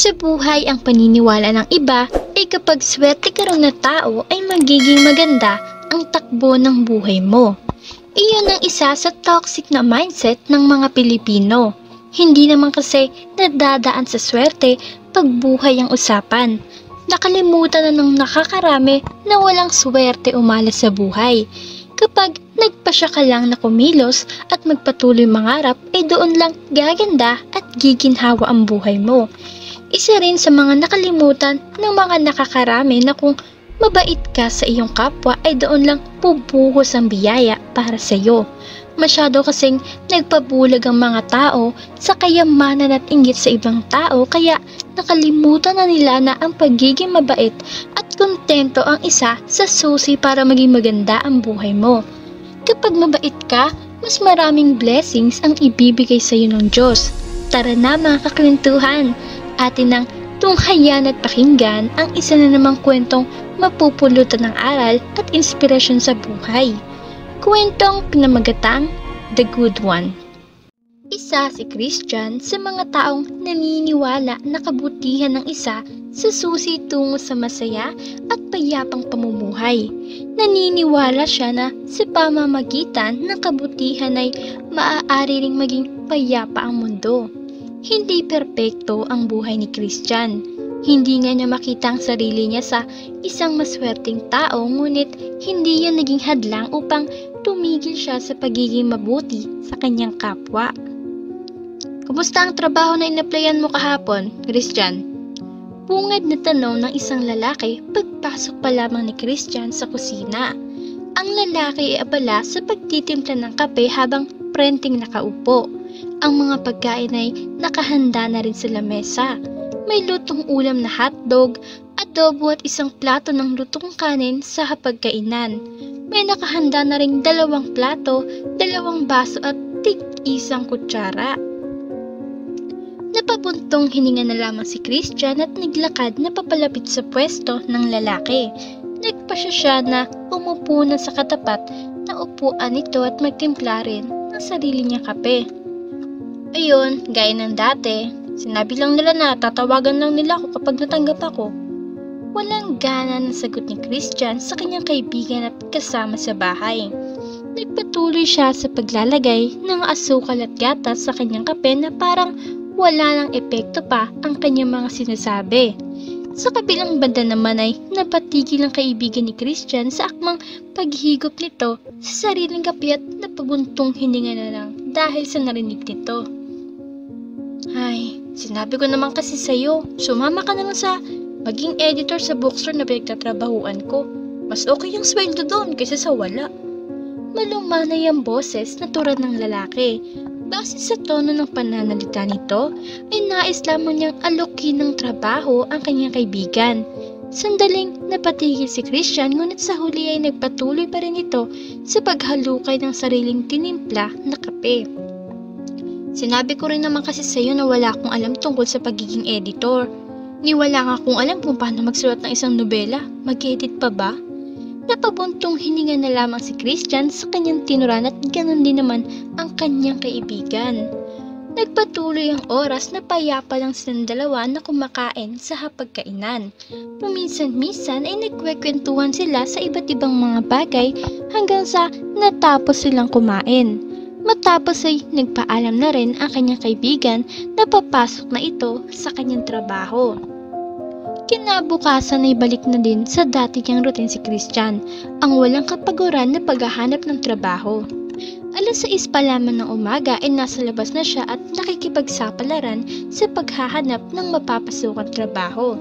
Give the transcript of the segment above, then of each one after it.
Sa buhay, ang paniniwala ng iba ay kapag swerte ka raw na tao ay magiging maganda ang takbo ng buhay mo. Iyon ang isa sa toxic na mindset ng mga Pilipino. Hindi naman kasi nadadaan sa swerte pag buhay ang usapan. Nakalimutan na ng nakakarami na walang swerte umala sa buhay. Kapag nagpasya ka lang na kumilos at magpatuloy mangarap ay doon lang gaganda at giginhawa ang buhay mo. Isa rin sa mga nakalimutan ng mga nakakarami na kung mabait ka sa iyong kapwa ay doon lang bubuhos ang biyaya para sa iyo. Masyado kasing nagpabulag ang mga tao sa kayamanan at inggit sa ibang tao kaya nakalimutan na nila na ang pagiging mabait at kontento ang isa sa susi para maging maganda ang buhay mo. Kapag mabait ka, mas maraming blessings ang ibibigay sa iyo ng Diyos. Tara na mga kakwentuhan! Atin nang tunghayan at pakinggan ang isa na namang kwentong mapupulutan ng aral at inspirasyon sa buhay. Kwentong pinamagatang The Good One. Isa si Christian sa mga taong naniniwala na kabutihan ng isa sa susi tungo sa masaya at payapang pamumuhay. Naniniwala siya na sa pamamagitan ng kabutihan ay maaari ring maging payapa ang mundo. Hindi perpekto ang buhay ni Christian. Hindi nga niya makita ang sarili niya sa isang maswerteng tao ngunit hindi yan naging hadlang upang tumigil siya sa pagiging mabuti sa kanyang kapwa. Kumusta ang trabaho na inaplayan mo kahapon, Christian? Bungad na tanong ng isang lalaki pagpasok pa lamang ni Christian sa kusina. Ang lalaki ay abala sa pagtitimpla ng kape habang prenting nakaupo. Ang mga pagkain ay nakahanda na rin sa lamesa. May lutong ulam na hotdog, adobo at isang plato ng lutong kanin sa hapagkainan. May nakahanda na ring 2 plato, 2 baso at tig-isang kutsara. Napabuntong hininga na lamang si Christian at naglakad na papalapit sa pwesto ng lalaki. Nagpasya siya na umupo na sa katapat na upuan nito at magtimpla rin ng sarili niyang kape. Ayun, gaya ng dati, sinabi lang nila na tatawagan lang nila ako kapag natanggap ako. Walang gana ng sagot ni Christian sa kanyang kaibigan at kasama sa bahay. Nagpatuloy siya sa paglalagay ng asukal at gatas sa kanyang kape na parang wala lang epekto pa ang kanyang mga sinasabi. Sa kabilang banda naman ay napatigil ang kaibigan ni Christian sa akmang paghigop nito sa sariling kape at napabuntong hininga na lang dahil sa narinig nito. Ay, sinabi ko naman kasi sa'yo, sumama ka na lang sa maging editor sa bookstore na pinagtatrabahuan ko. Mas okay yung sweldo doon kaysa sa wala. Malumanay ang boses na turad ng lalaki. Base sa tono ng pananalita nito, ay nais lamang niyang alokin ng trabaho ang kanyang kaibigan. Sandaling napatigil si Christian ngunit sa huli ay nagpatuloy pa rin ito sa paghalukay ng sariling tinimpla na kape. Sinabi ko rin naman kasi sa'yo na wala akong alam tungkol sa pagiging editor. Ni wala nga akong alam kung paano magsulat ng isang nobela. Mag-edit pa ba? Napabuntong hininga na lamang si Christian sa kanyang tinuran at ganon din naman ang kanyang kaibigan. Nagpatuloy ang oras na payapa lang silang dalawa na kumakain sa hapagkainan. Paminsan-minsan ay nagkwekwentuhan sila sa iba't ibang mga bagay hanggang sa natapos silang kumain. Matapos ay nagpaalam na rin ang kanyang kaibigan na papasok na ito sa kanyang trabaho. Kinabukasan ay balik na din sa dati niyang routine si Christian, ang walang kapaguran na paghahanap ng trabaho. 6:00 pa lamang ng umaga ay nasa labas na siya at nakikipagsapalaran sa paghahanap ng mapapasukang trabaho.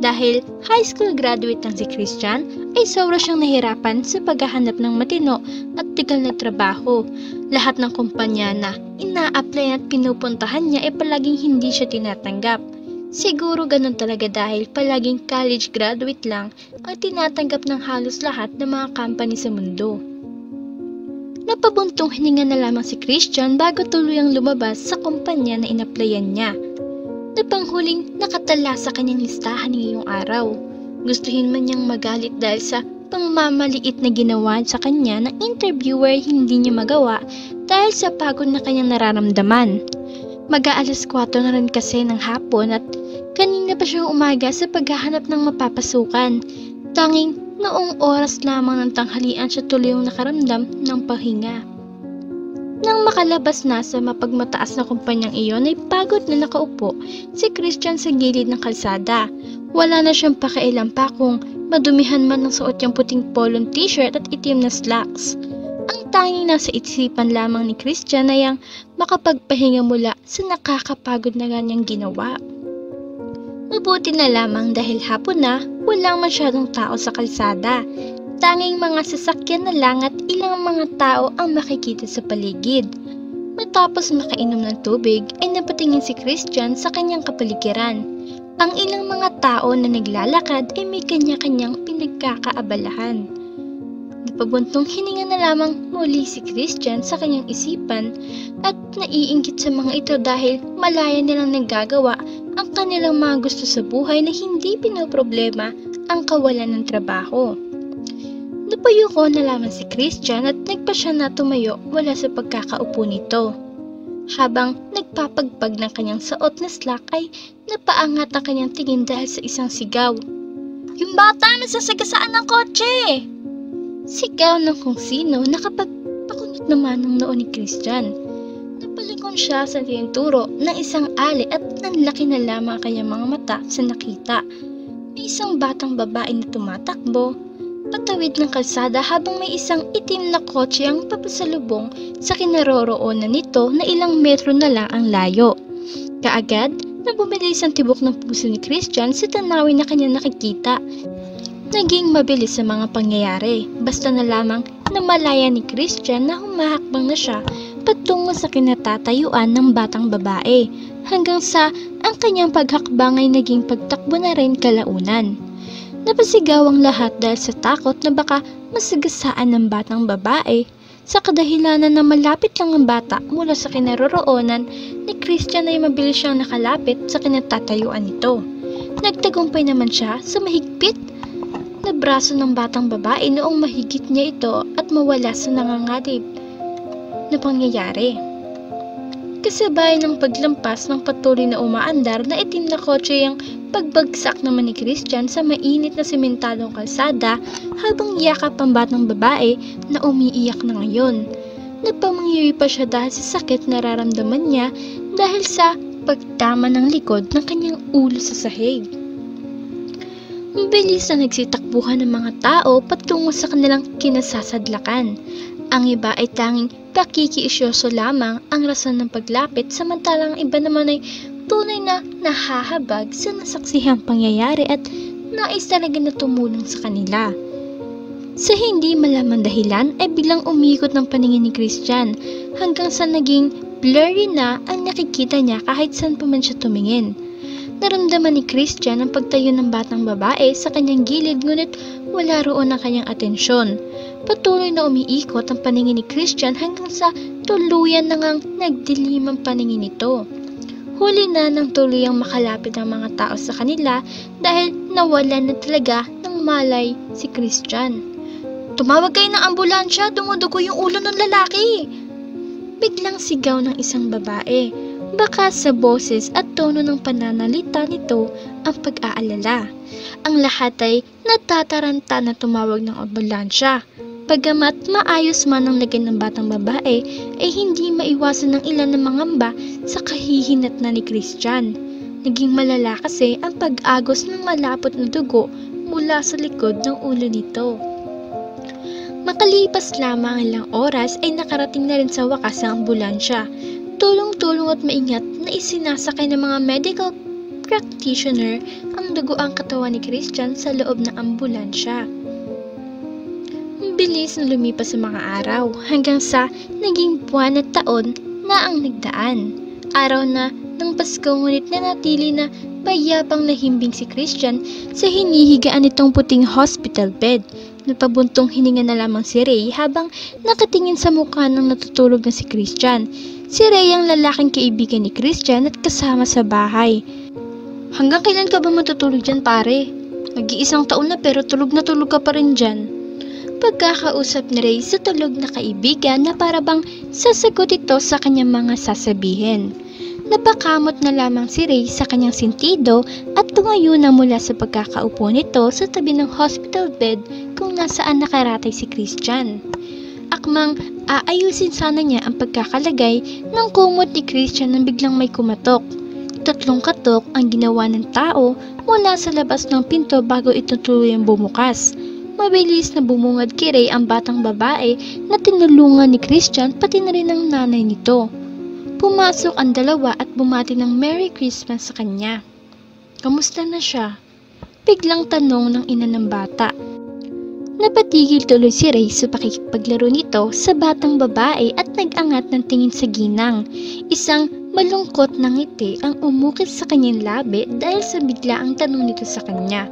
Dahil high school graduate ng si Christian, ay sobra siyang nahirapan sa paghahanap ng matino at tigal na trabaho. Lahat ng kumpanya na ina-apply at pinupuntahan niya ay palaging hindi siya tinatanggap. Siguro ganun talaga dahil palaging college graduate lang ang tinatanggap ng halos lahat ng mga company sa mundo. Napabuntong hininga na lamang si Christian bago tuluyang lumabas sa kumpanya na inaplayan niya. Napanghuling nakatala sa kanyang listahan ngayong araw. Gustuhin man niyang magalit dahil sa pangmamaliit na ginawa sa kanya ng interviewer hindi niya magawa dahil sa pagod na kanyang nararamdaman. Mag-aalas 4 na rin kasi ng hapon at Kanina pa siya umaga sa paghahanap ng mapapasukan. Tanging noong oras lamang ng tanghalian siya tuloy nakaramdam ng pahinga. Nang makalabas na sa mapagmataas na kumpanyang iyon ay pagod na nakaupo si Christian sa gilid ng kalsada. Wala na siyang pakialam pa kung madumihan man ng suot niyang puting polong t-shirt at itim na slacks. Ang tanging nasa isipan lamang ni Christian ay ang makapagpahinga mula sa nakakapagod na ganyang ginawa. Mabuti na lamang dahil hapon na walang masyadong tao sa kalsada. Tanging mga sasakyan na lang at ilang mga tao ang makikita sa paligid. Matapos makainom ng tubig ay napatingin si Christian sa kanyang kapaligiran. Ang ilang mga tao na naglalakad ay may kanya-kanyang pinagkakaabalahan. Napabuntong hininga na lamang muli si Christian sa kanyang isipan at naiinggit sa mga ito dahil malaya nilang nagagawa ang kanilang mga gusto sa buhay na hindi pinoproblema ang kawalan ng trabaho. Napayuko na lamang si Christian at nagpa siya na tumayo mula sa pagkakaupo nito. Habang nagpapagpag ng kanyang suot na slack ay napaangat ang kanyang tingin dahil sa isang sigaw. "Yung bata nasasagasaan ng kotse!" Sigaw ng kung sino nakapagpakunot naman ng noo ni Christian. Napalingon siya sa tinuturo ng isang ali at nanlaki na lamang ang kanyang mga mata sa nakita. May isang batang babae na tumatakbo patawid ng kalsada habang may isang itim na kotse ang papasalubong sa kinaroroonan nito na ilang metro na lang ang layo. Kaagad na bumilis ang tibok ng puso ni Christian sa tanawin na kanyang nakikita. Naging mabilis sa mga pangyayari, basta na lamang na malaya ni Christian na humahakbang na siya patungo sa kinatatayuan ng batang babae, hanggang sa ang kanyang paghakbang ay naging pagtakbo na rin kalaunan. Napasigaw ang lahat dahil sa takot na baka masagasaan ng batang babae sa kadahilanan na malapit lang ang bata mula sa kinaroroonan ni Christian ay mabilis siyang nakalapit sa kinatatayuan nito. Nagtagumpay naman siya sa mahigpit na braso ng batang babae noong mahigit niya ito at mawala sa nanganganib na pangyayari. Kasabay ng paglampas ng patuloy na umaandar na itim na kotse ang pagbagsak naman ni Christian sa mainit na sementadong kalsada habang yakap ang batang babae na umiiyak na ngayon. Napamangyawi pa siya dahil sa sakit na nararamdaman niya dahil sa pagtama ng likod ng kanyang ulo sa sahig. Mabilis na nagsitakbuhan ng mga tao patungo sa kanilang kinasasadlakan. Ang iba ay tanging pakikiisyoso lamang ang rason ng paglapit samantalang iba naman ay tunay na nahahabag sa nasaksihang pangyayari at nais talaga na tumulong sa kanila. Sa hindi malaman dahilan ay biglang umikot ng paningin ni Christian hanggang sa naging blurry na ang nakikita niya kahit saan pa man siya tumingin. Naramdaman ni Christian ang pagtayo ng batang babae sa kanyang gilid ngunit wala roon ang kanyang atensyon. Patuloy na umiikot ang paningin ni Christian hanggang sa tuluyan na ngang nagdilim ang paningin nito. Huli na nang tuluyang makalapit ang mga tao sa kanila dahil nawalan na talaga ng malay si Christian. "Tumawag kayo ng ambulansya, dumudugo yung ulo ng lalaki!" Biglang sigaw ng isang babae. Baka sa boses at tono ng pananalita nito ang pag-aalala. Ang lahat ay natataranta na tumawag ng ambulansya. Bagamat maayos man ang lagay ng batang babae, ay hindi maiwasan ng ilan na mangamba sa kahihinatnan ni Christian. Naging malala kasi ang pag-agos ng malapot na dugo mula sa likod ng ulo nito. Makalipas lamang ilang oras ay nakarating na rin sa wakas ang ambulansya. Tulong-tulong at maingat na isinasakay ng mga medical practitioner ang dugoang katawan ni Christian sa loob ng ambulansya. Bilis na lumipas sa mga araw hanggang sa naging buwan at taon na ang nagdaan. Araw na ng Pasko ngunit nanatili na payapang nahimbing si Christian sa hinihigaan nitong puting hospital bed. Napabuntong hininga na lamang si Ray habang nakatingin sa mukha ng natutulog na si Christian. Si Ray ang lalaking kaibigan ni Christian at kasama sa bahay. "Hanggang kailan ka ba matutulog dyan, pare? Mag-iisang taon na pero tulog na tulog ka pa rin dyan." Pagkakausap ni Ray sa tulog na kaibigan na para bang sasagot ito sa kanyang mga sasabihin. Napakamot na lamang si Ray sa kanyang sentido at tumayo na mula sa pagkakaupo nito sa tabi ng hospital bed kung nasaan nakaratay si Christian. Akmang aayusin sana niya ang pagkakalagay ng kumot ni Christian nang biglang may kumatok. 3 katok ang ginawa ng tao mula sa labas ng pinto bago ito tuluyang bumukas. Mabilis na bumungad kay Ray ang batang babae na tinulungan ni Christian pati na rin ang nanay nito. Pumasok ang dalawa at bumati ng Merry Christmas sa kanya. Kamusta na siya? Biglang tanong ng ina ng bata. Napatigil tuloy si Ray sa pakikipaglaro nito sa batang babae at nag-angat ng tingin sa ginang. Isang malungkot na ngiti ang umukit sa kanyang labi dahil sa biglaang tanong nito sa kanya.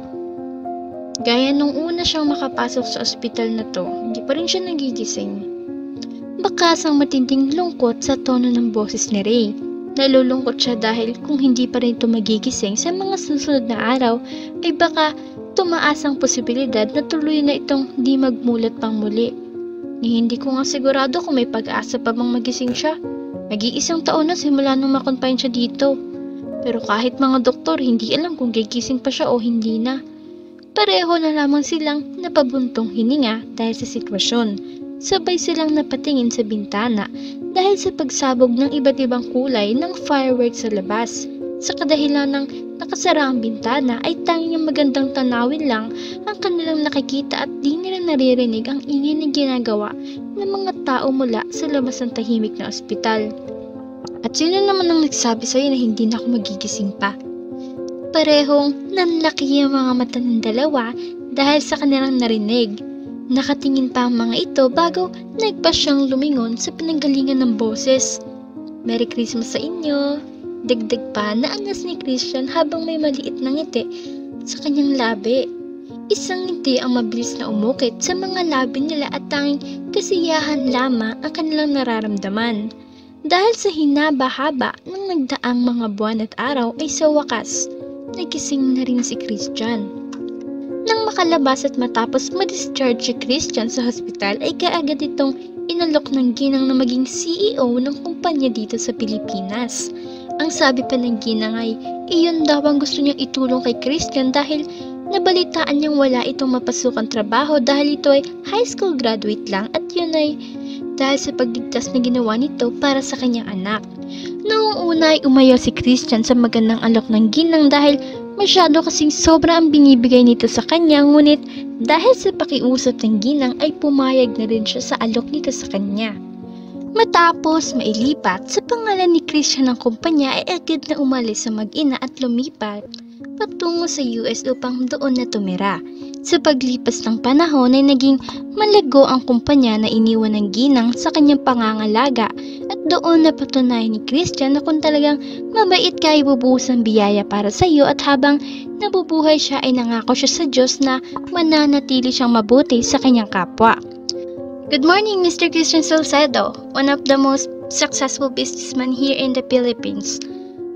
Gaya nung una siyang makapasok sa ospital na to, hindi pa rin siya nagigising. Bakas ang matinding lungkot sa tono ng boses ni Ray. Nalulungkot siya dahil kung hindi pa rin ito magigising sa mga susunod na araw ay baka tumaas ang posibilidad na tuloy na itong di magmulat pang muli. Hindi ko nga sigurado kung may pag-asa pa bang magising siya. Mag-iisang taon na simula nung makonfine siya dito. Pero kahit mga doktor hindi alam kung gigising pa siya o hindi na. Pareho na lamang silang napabuntong hininga dahil sa sitwasyon. Sabay silang napatingin sa bintana dahil sa pagsabog ng iba't ibang kulay ng fireworks sa labas. Sa kadahilan ng nakasara ang bintana ay tanging magandang tanawin lang ang kanilang nakikita at di nila naririnig ang ingay na ginagawa ng mga tao mula sa labas ng tahimik na ospital. At sino naman ang nagsabi sa'yo na hindi na ako magigising pa? Parehong nanlaki ang mga mata ng dalawa dahil sa kanilang narinig. Nakatingin pa ang mga ito bago nagpa siyang lumingon sa pinanggalingan ng boses. Merry Christmas sa inyo! Dagdag pa na angas ni Christian habang may maliit na ngiti sa kanyang labi. Isang ngiti ang mabilis na umukit sa mga labi nila at tanging kasiyahan lamang ang kanilang nararamdaman. Dahil sa hinaba-haba ng nagdaang mga buwan at araw ay sa wakas, nagising na rin si Christian. Nang makalabas at matapos ma-discharge si Christian sa hospital ay kaagad itong inalok ng ginang na maging CEO ng kumpanya dito sa Pilipinas. Ang sabi pa ng ginang ay iyon daw ang gusto niyang itulong kay Christian dahil nabalitaan niyang wala itong mapasukang trabaho dahil ito ay high school graduate lang at yun ay dahil sa pagligtas na ginawa nito para sa kanyang anak. Noong una ay umayaw si Christian sa magandang alok ng ginang dahil masyado kasing sobra ang binibigay nito sa kanya, ngunit dahil sa pakiusap ng ginang ay pumayag na rin siya sa alok nito sa kanya. Matapos mailipat sa pangalan ni Christian ng kumpanya ay agad na umalis sa mag-ina at lumipat patungo sa US upang doon na tumira. Sa paglipas ng panahon ay naging malago ang kumpanya na iniwan ng ginang sa kanyang pangangalaga at doon na patunayan ni Christian na kung talagang mabait ka ay bubuhos ang biyaya para sa iyo at habang nabubuhay siya ay nangako siya sa Diyos na mananatili siyang mabuti sa kanyang kapwa. Good morning, Mr. Christian Salcedo, one of the most successful businessmen here in the Philippines.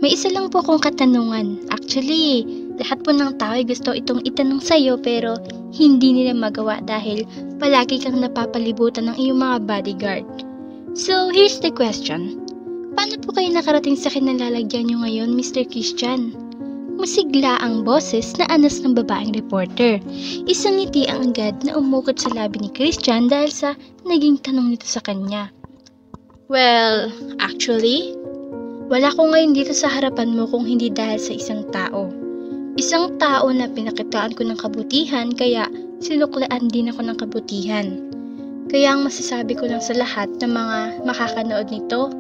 May isa lang po akong katanungan. Actually, lahat po ng tao ay gusto itong itanong sa iyo pero hindi nila magawa dahil palagi kang napapalibutan ng iyong mga bodyguard. So, here's the question. Paano po kayo nakarating sa kinalalagyan niyo ngayon, Mr. Christian? Masigla ang boses na anas ng babaeng reporter. Isang ngiti ang agad na umukot sa labi ni Christian dahil sa naging tanong nito sa kanya. Well, actually, wala ko ngayon dito sa harapan mo kung hindi dahil sa isang tao. Isang tao na pinakitaan ko ng kabutihan kaya sinuklaan din ako ng kabutihan. Kaya ang masasabi ko lang sa lahat ng mga makakanood nito,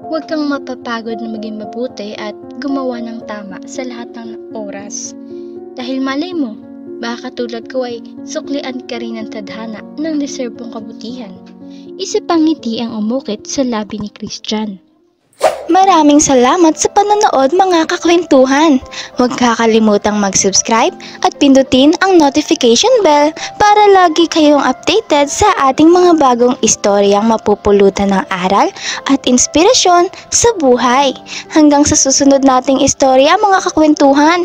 huwag kang mapapagod na maging mabuti at gumawa ng tama sa lahat ng oras. Dahil malay mo, baka katulad ko ay suklian ka rin ng tadhana ng deserbong kabutihan. Isa pang ngiti ang umukit sa labi ni Christian. Maraming salamat sa panonood mga kakwentuhan. Huwag kakalimutang mag-subscribe at pindutin ang notification bell para lagi kayong updated sa ating mga bagong istoryang mapupulutan ng aral at inspirasyon sa buhay. Hanggang sa susunod nating istorya mga kakwentuhan.